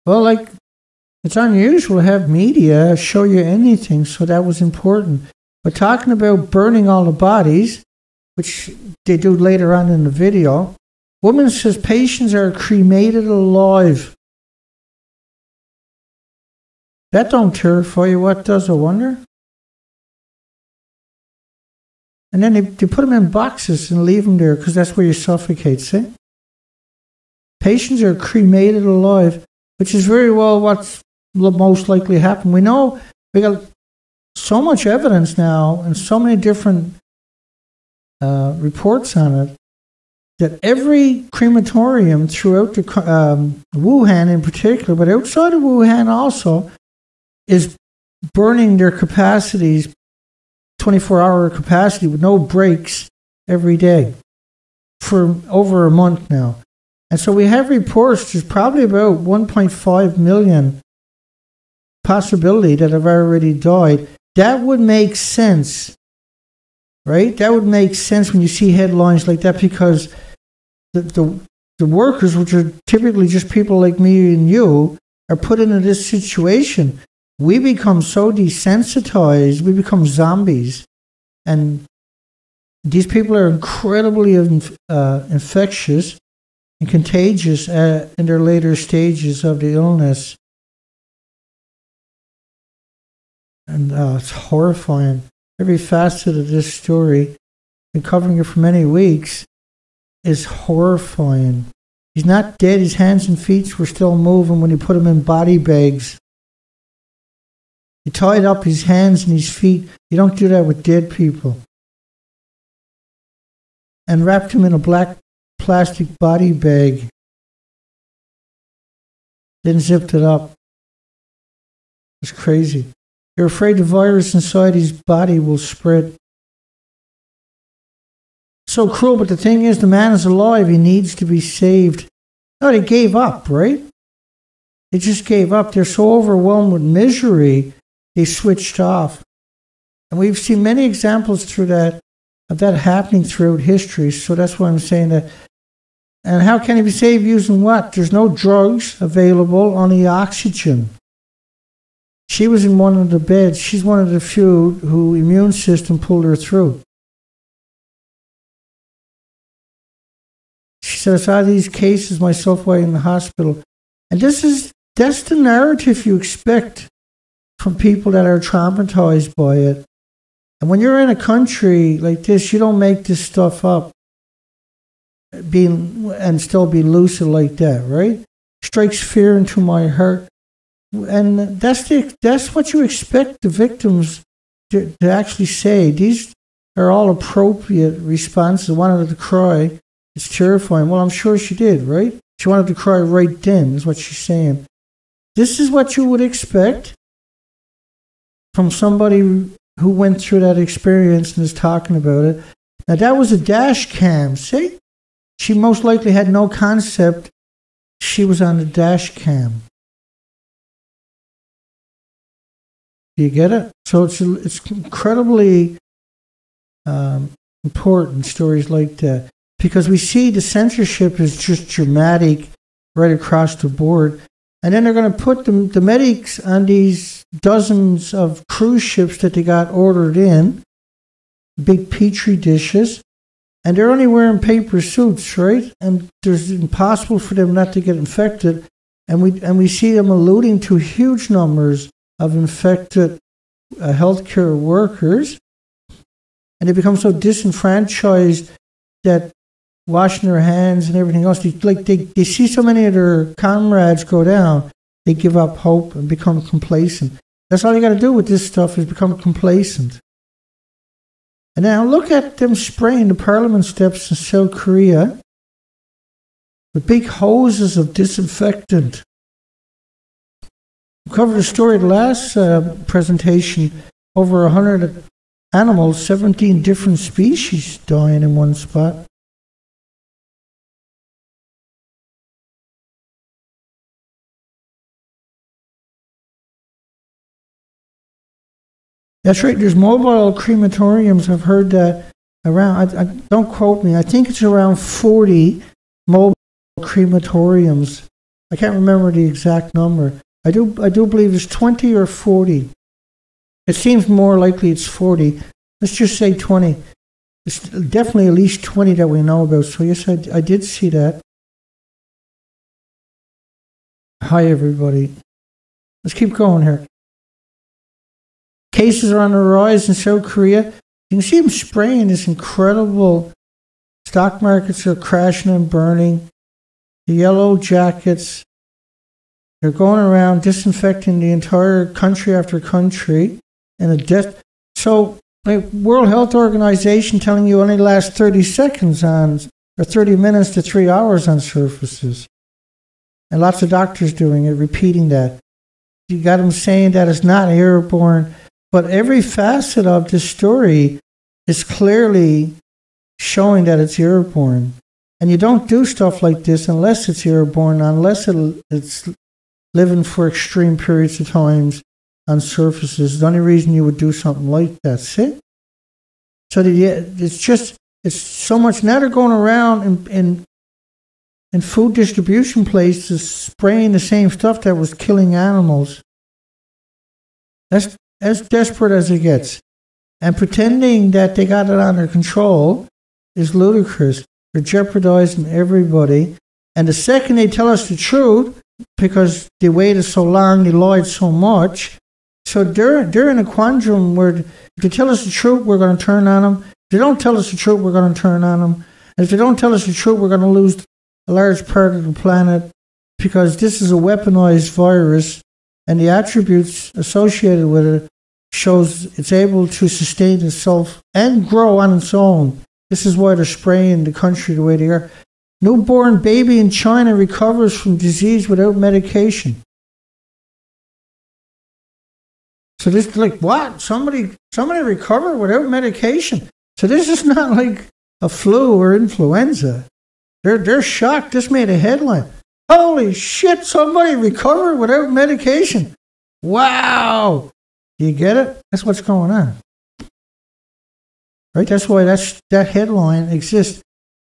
well, like, it's unusual to have media show you anything, so that was important. But talking about burning all the bodies, which they do later on in the video, woman says patients are cremated alive. That don't terrify you. What does, I wonder? And then they put them in boxes and leave them there because that's where you suffocate, see? Patients are cremated alive, which is very well what's most likely happen. We know we got so much evidence now and so many different reports on it that every crematorium throughout the Wuhan in particular, but outside of Wuhan also, is burning their capacities, 24-hour capacity with no breaks every day for over a month now. And so we have reports, there's probably about 1.5 million possibility that have already died. That would make sense, right? That would make sense when you see headlines like that, because the workers, which are typically just people like me and you, are put into this situation. We become so desensitized, we become zombies. And these people are incredibly infectious and contagious in their later stages of the illness. And it's horrifying. Every facet of this story, been covering it for many weeks, is horrifying. He's not dead. His hands and feet were still moving when he put him in body bags. He tied up his hands and his feet. You don't do that with dead people. And wrapped him in a black plastic body bag. Then zipped it up. It's crazy. They're afraid the virus inside his body will spread. So cruel, but the thing is, the man is alive. He needs to be saved. No, they gave up, right? They just gave up. They're so overwhelmed with misery, they switched off. And we've seen many examples through that, of that happening throughout history. So that's why I'm saying that. And how can he be saved using what? There's no drugs available, only oxygen. She was in one of the beds. She's one of the few who immune system pulled her through. She said, I saw these cases myself while in the hospital. And that's the narrative you expect from people that are traumatized by it. And when you're in a country like this, you don't make this stuff up and still be lucid like that, right? Strikes fear into my heart. And that's what you expect the victims to actually say. These are all appropriate responses. I wanted to cry. It's terrifying. Well, I'm sure she did, right? She wanted to cry right then, is what she's saying. This is what you would expect from somebody who went through that experience and is talking about it. Now, that was a dash cam, see? She most likely had no concept she was on the dash cam. Do you get it? So it's incredibly important, stories like that, because we see the censorship is just dramatic right across the board. And then they're going to put the medics on these dozens of cruise ships that they got ordered in, big petri dishes, and they're only wearing paper suits, right? And it's impossible for them not to get infected. And we see them alluding to huge numbers of infected healthcare workers, and they become so disenfranchised that washing their hands and everything else, they see so many of their comrades go down, they give up hope and become complacent. That's all you got to do with this stuff, is become complacent. And now look at them spraying the parliament steps in South Korea with big hoses of disinfectant. We covered a story the last presentation, over 100 animals, 17 different species dying in one spot. That's right, there's mobile crematoriums. I've heard that around, don't quote me, I think it's around 40 mobile crematoriums. I can't remember the exact number. I do believe it's 20 or 40. It seems more likely it's 40. Let's just say 20. It's definitely at least 20 that we know about. So yes, I did see that. Hi, everybody. Let's keep going here. Cases are on the rise in South Korea. You can see them spraying this incredible. Stock markets are crashing and burning. The yellow jackets, they're going around disinfecting the entire country after country. And a death. So, like, World Health Organization telling you only lasts 30 seconds on, or 30 minutes to 3 hours on surfaces. And lots of doctors doing it, repeating that. You got them saying that it's not airborne. But every facet of this story is clearly showing that it's airborne. And you don't do stuff like this unless it's airborne, unless it's living for extreme periods of times on surfaces. The only reason you would do something like that. See? So it's so much. Now they're going around in food distribution places spraying the same stuff that was killing animals. That's as desperate as it gets. And pretending that they got it under control is ludicrous. They're jeopardizing everybody. And the second they tell us the truth, because they waited so long, they lied so much, so they're in a quandrum where if they tell us the truth, we're going to turn on them. If they don't tell us the truth, we're going to turn on them. And if they don't tell us the truth, we're going to lose a large part of the planet, because this is a weaponized virus, and the attributes associated with it shows it's able to sustain itself and grow on its own. This is why they're spraying the country the way they are. Newborn baby in China recovers from disease without medication. So this is like, what? Somebody recovered without medication? So this is not like a flu or influenza. They're shocked. This made a headline. Holy shit, somebody recovered without medication. Wow. Do you get it? That's what's going on. Right? That's why that headline exists.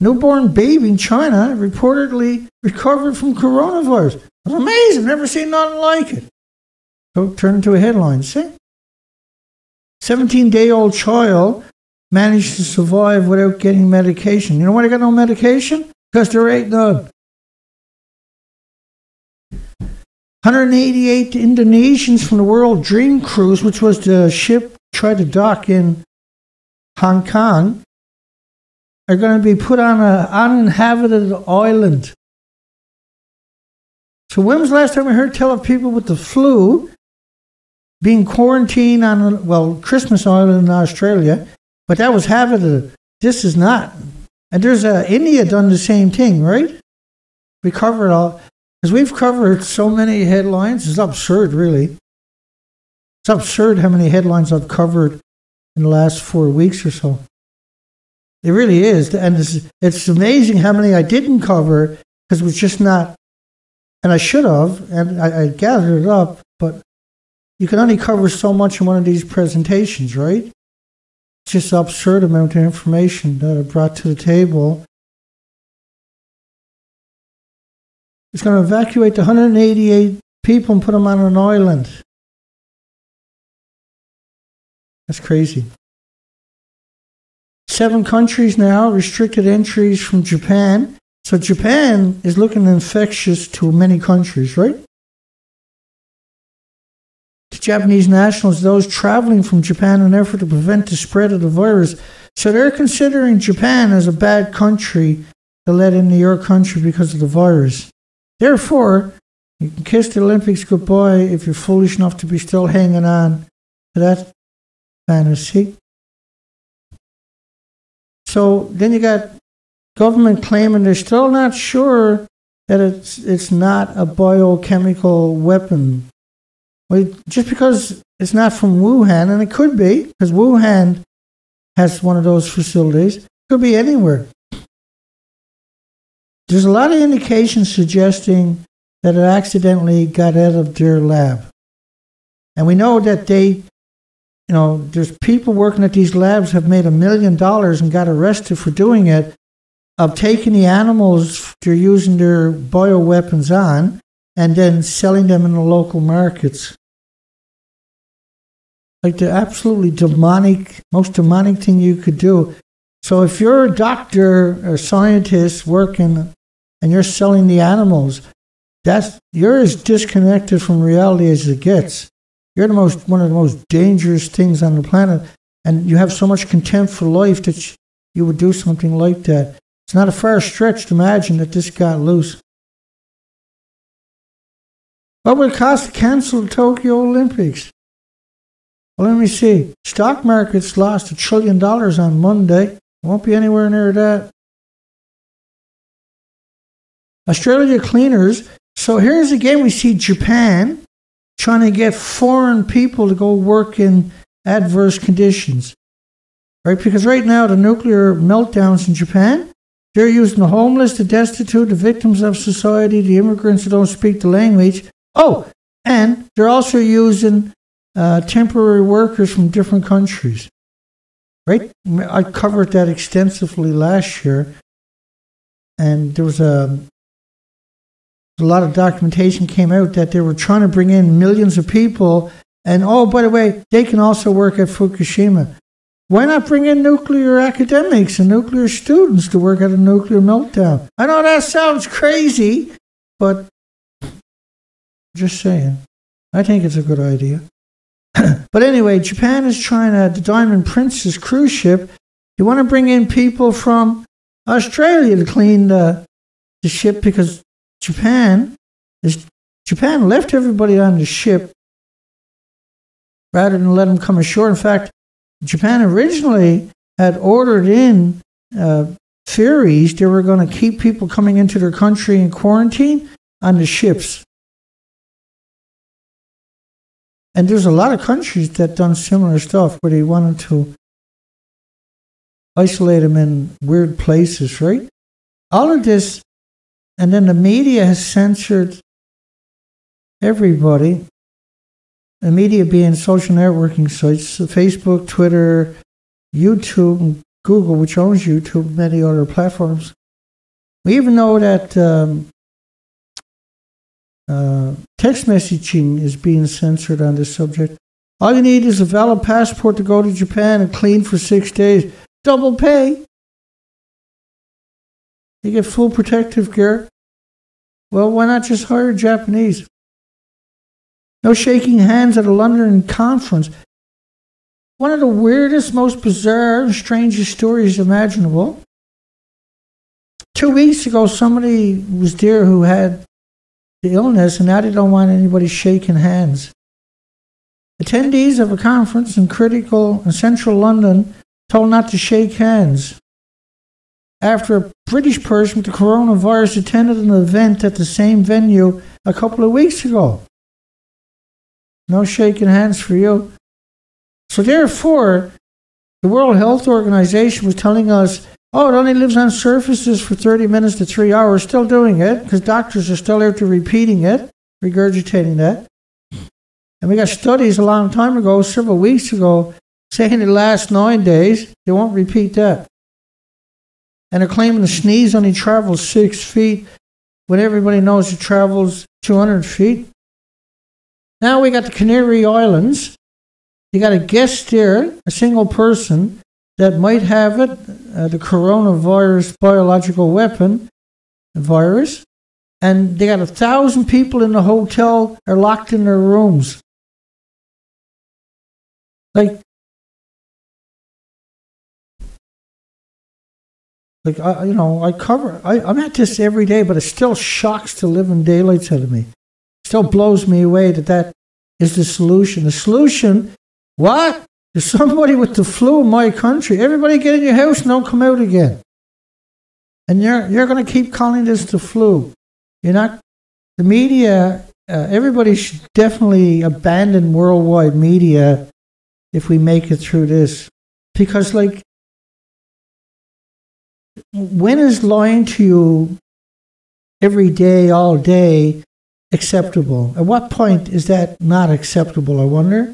Newborn baby in China reportedly recovered from coronavirus. It's amazing. Never seen nothing like it. So turn into a headline. See? 17-day-old child managed to survive without getting medication. You know why they got no medication? Because there ain't none. 188 Indonesians from the World Dream Cruise, which was the ship tried to dock in Hong Kong, are going to be put on an uninhabited island. So when was the last time we heard tell of people with the flu being quarantined on, Christmas Island in Australia, but that was habited. This is not. And there's India done the same thing, right? We covered all. Because we've covered so many headlines. It's absurd, really. It's absurd how many headlines I've covered in the last 4 weeks or so. It really is. And it's amazing how many I didn't cover because it was just not, and I should have, and I gathered it up, but you can only cover so much in one of these presentations, right? It's just an absurd amount of information that I brought to the table. It's going to evacuate the 188 people and put them on an island. That's crazy. 7 countries now restricted entries from Japan. So Japan is looking infectious to many countries, right? The Japanese nationals, those traveling from Japan in an effort to prevent the spread of the virus. So they're considering Japan as a bad country to let into your country because of the virus. Therefore, you can kiss the Olympics goodbye if you're foolish enough to be still hanging on to that fantasy. So then you got government claiming they're still not sure that it's not a biochemical weapon. Well, just because it's not from Wuhan, and it could be, because Wuhan has one of those facilities, it could be anywhere. There's a lot of indications suggesting that it accidentally got out of their lab. And we know that there's people working at these labs have made $1 million and got arrested for doing it, of taking the animals they're using their bioweapons on and then selling them in the local markets. Like the absolutely most demonic thing you could do. So if you're a doctor or scientist working and you're selling the animals, you're as disconnected from reality as it gets. You're one of the most dangerous things on the planet, and you have so much contempt for life that you would do something like that. It's not a far stretch to imagine that this got loose. What would it cost to cancel the Tokyo Olympics? Well, let me see. Stock markets lost $1 trillion on Monday. Won't be anywhere near that. Australia cleaners. So here's again we see Japan trying to get foreign people to go work in adverse conditions. Right? Because right now the nuclear meltdowns in Japan, they're using the homeless, the destitute, the victims of society, the immigrants who don't speak the language. Oh, and they're also using temporary workers from different countries. Right? I covered that extensively last year, and there was a lot of documentation came out that they were trying to bring in millions of people, and oh, by the way, they can also work at Fukushima. Why not bring in nuclear academics and nuclear students to work at a nuclear meltdown? I know that sounds crazy, but just saying. I think it's a good idea. But anyway, Japan is trying the Diamond Princess cruise ship. You want to bring in people from Australia to clean the ship because Japan left everybody on the ship rather than let them come ashore. In fact, Japan originally had ordered in ferries. They were going to keep people coming into their country in quarantine on the ships. And there's a lot of countries that done similar stuff where they wanted to isolate them in weird places, right? All of this, and then the media has censored everybody. The media being social networking sites, Facebook, Twitter, YouTube, and Google, which owns YouTube, and many other platforms. We even know that text messaging is being censored on this subject. All you need is a valid passport to go to Japan and clean for 6 days. Double pay. You get full protective gear. Well, why not just hire Japanese? No shaking hands at a London conference. One of the weirdest, most bizarre, and strangest stories imaginable. 2 weeks ago, somebody was there who had the illness, and now they don't want anybody shaking hands. Attendees of a conference in central London told not to shake hands. after a British person with the coronavirus attended an event at the same venue a couple of weeks ago. No shaking hands for you. So therefore, the World Health Organization was telling us, oh, it only lives on surfaces for 30 minutes to 3 hours. Still doing it, because doctors are still out there repeating it, regurgitating that. And we got studies a long time ago, several weeks ago, saying it lasts 9 days. They won't repeat that. And they're claiming the sneeze only travels 6 feet when everybody knows it travels 200 feet. Now we got the Canary Islands. You got a guest there, a single person that might have it, the coronavirus biological weapon virus, and they got 1,000 people in the hotel are locked in their rooms. I'm at this every day, but it still shocks the living daylights out of me. Still blows me away that is the solution. The solution, what? There's somebody with the flu in my country. Everybody get in your house and don't come out again. And you're going to keep calling this the flu. You're not. The media, everybody should definitely abandon worldwide media if we make it through this. Because, when is lying to you every day, all day, acceptable? At what point is that not acceptable, I wonder?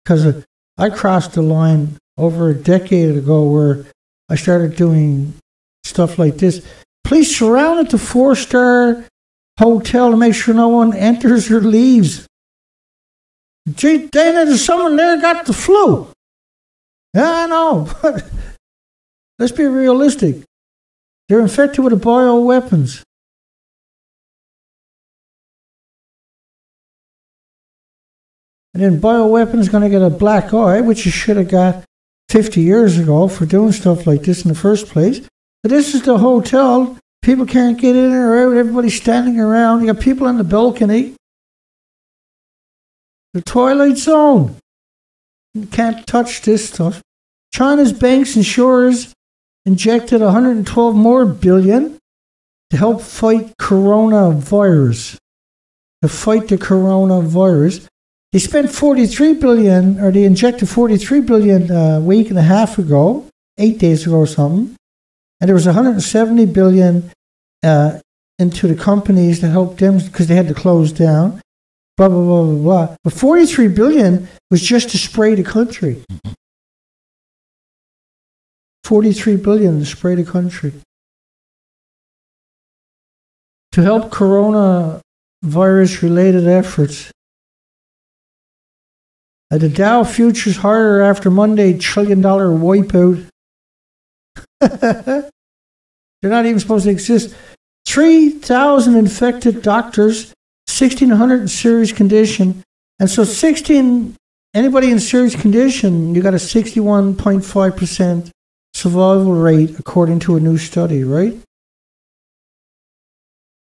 Because I crossed the line over a decade ago where I started doing stuff like this. Police surrounded the 4-star hotel to make sure no one enters or leaves. Gee, Dana, there's someone there got the flu. Yeah, I know, but let's be realistic. They're infected with the bioweapons. And then bioweapons going to get a black eye, which you should have got 50 years ago for doing stuff like this in the first place. But this is the hotel. People can't get in or out. Everybody's standing around. You got people on the balcony. The Twilight Zone. You can't touch this stuff. China's banks and insurers injected 112 more billion to help fight coronavirus. To fight the coronavirus. They spent 43 billion, or they injected 43 billion a week and a half ago, 8 days ago or something. And there was 170 billion into the companies that helped them because they had to close down. Blah, blah, blah, blah, blah. But 43 billion was just to spray the country. 43 billion to spray the country. To help coronavirus-related efforts. The Dow futures higher after Monday $1 trillion wipeout. They're not even supposed to exist. 3,000 infected doctors, 1,600 in serious condition. And so anybody in serious condition, you got a 61.5% survival rate according to a new study, right?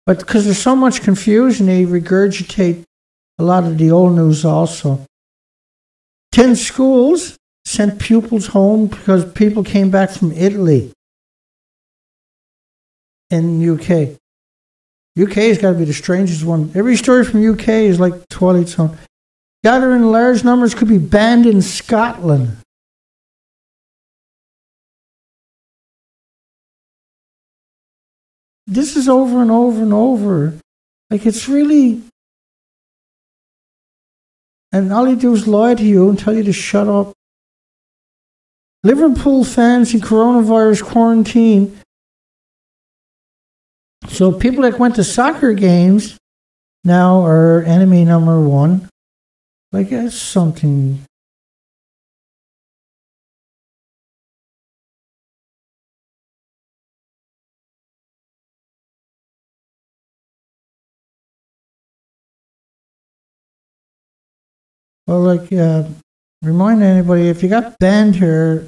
But because there's so much confusion, they regurgitate a lot of the old news also. 10 schools sent pupils home because people came back from Italy in UK. UK has got to be the strangest one. Every story from UK is like Twilight Zone. Gathering in large numbers could be banned in Scotland. This is over and over and over. It's really... And all you do is lie to you and tell you to shut up. Liverpool fans in coronavirus quarantine. So people that went to soccer games now are enemy number one. That's something. Well, remind anybody, if you got banned here,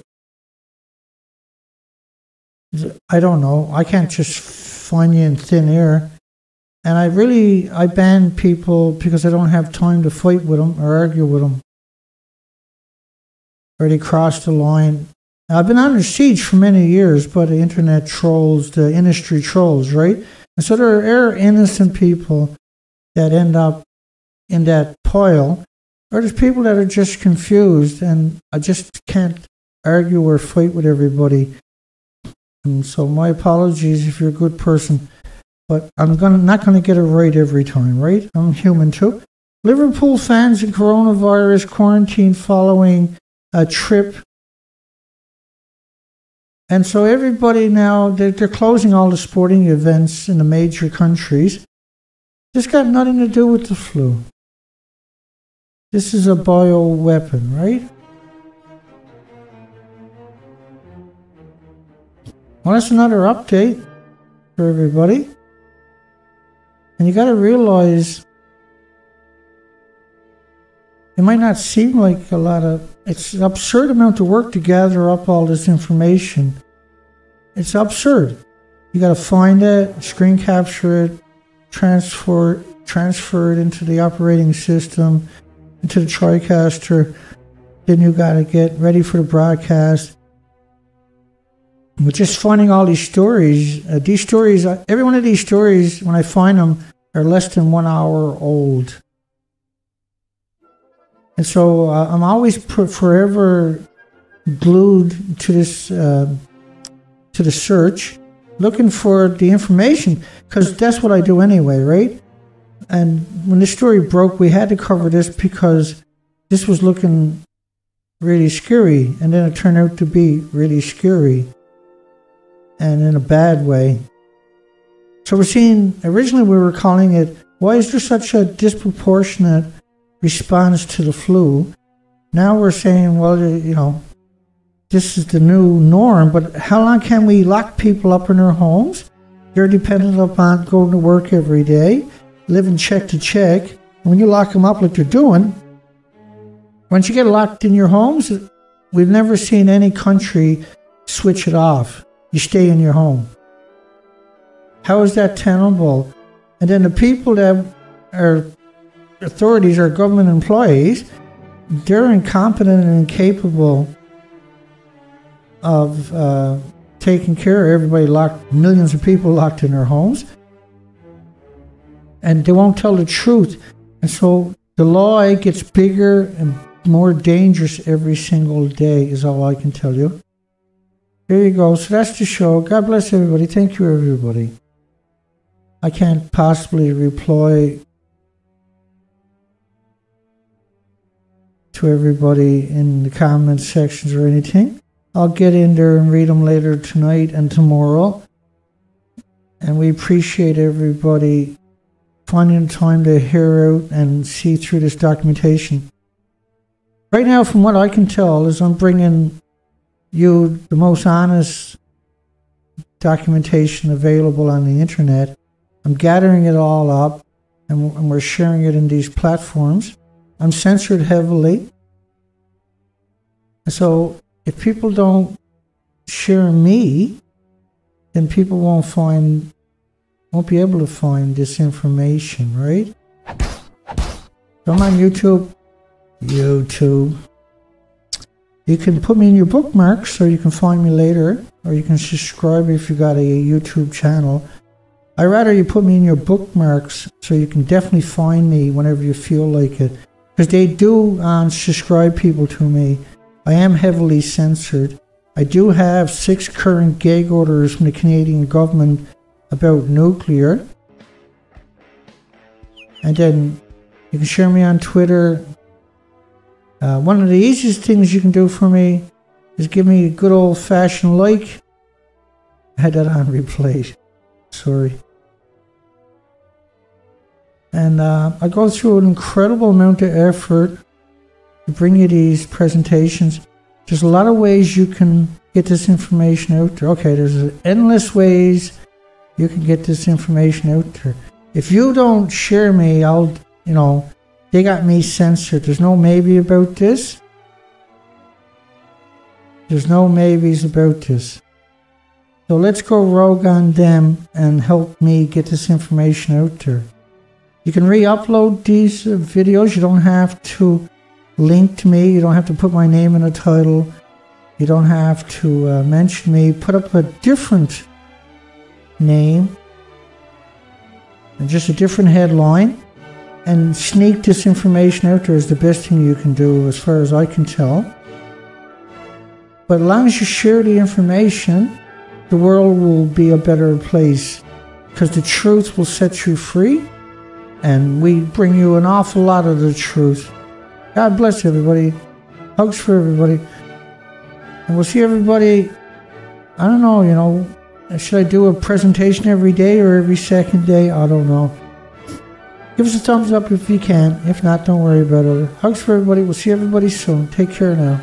I don't know, I can't just find you in thin air. And I ban people because I don't have time to fight with them or argue with them. Or they cross the line. I've been under siege for many years by the internet trolls, the industry trolls, right? And so there are innocent people that end up in that pile, or there's people that are just confused, and I just can't argue or fight with everybody. And so my apologies if you're a good person, but I'm not going to get it right every time, right? I'm human too. Liverpool fans in coronavirus quarantine following a trip. And so everybody now, they're closing all the sporting events in the major countries. This got nothing to do with the flu. This is a bioweapon, right? Well, that's another update for everybody. And you got to realize, it might not seem like a lot of, it's an absurd amount of work to gather up all this information. It's absurd. You got to find it, screen capture it, transfer it into the operating system, into the TriCaster. Then you got to get ready for the broadcast. But just finding all these stories, every one of these stories, when I find them, are less than 1 hour old. And so I'm always forever glued to this, to the search, looking for the information, because that's what I do anyway, right? And when this story broke, we had to cover this because this was looking really scary, and then it turned out to be really scary, and in a bad way. So we're seeing, originally we were calling it, why is there such a disproportionate response to the flu? Now we're saying, well, you know, this is the new norm, but how long can we lock people up in their homes? They're dependent upon going to work every day, living check to check. And when you lock them up like they're doing, once you get locked in your homes, we've never seen any country switch it off. You stay in your home. How is that tenable? And then the people that are authorities or government employees, they're incompetent and incapable of taking care of everybody locked, millions of people locked in their homes. And they won't tell the truth. And so the law gets bigger and more dangerous every single day, is all I can tell you. There you go. So that's the show. God bless everybody. Thank you, everybody. I can't possibly reply to everybody in the comment sections or anything. I'll get in there and read them later tonight and tomorrow. And we appreciate everybody finding the time to hear out and see through this documentation. Right now, from what I can tell, is I'm bringing you the most honest documentation available on the internet. I'm gathering it all up, and we're sharing it in these platforms. I'm censored heavily. So if people don't share me, then people won't be able to find this information, right? So I'm on YouTube. You can put me in your bookmarks so you can find me later, or you can subscribe if you got a YouTube channel. I'd rather you put me in your bookmarks so you can definitely find me whenever you feel like it. Because they do subscribe people to me. I am heavily censored. I do have 6 current gag orders from the Canadian government about nuclear. And then you can share me on Twitter. One of the easiest things you can do for me is give me a good old-fashioned like. I had that on replay. Sorry. And I go through an incredible amount of effort to bring you these presentations. There's a lot of ways you can get this information out there. Okay, there's endless ways you can get this information out there. If you don't share me, they got me censored. There's no maybe about this. There's no maybes about this. So let's go rogue on them and help me get this information out there. You can re-upload these videos. You don't have to link to me. You don't have to put my name in the title. You don't have to mention me. Put up a different name and just a different headline and sneak this information out there is the best thing you can do as far as I can tell. But as long as you share the information, the world will be a better place because the truth will set you free, and we bring you an awful lot of the truth. God bless everybody. Hugs for everybody. And we'll see everybody, I don't know, should I do a presentation every day or every second day? I don't know. Give us a thumbs up if you can. If not, don't worry about it. Hugs for everybody. We'll see everybody soon. Take care now.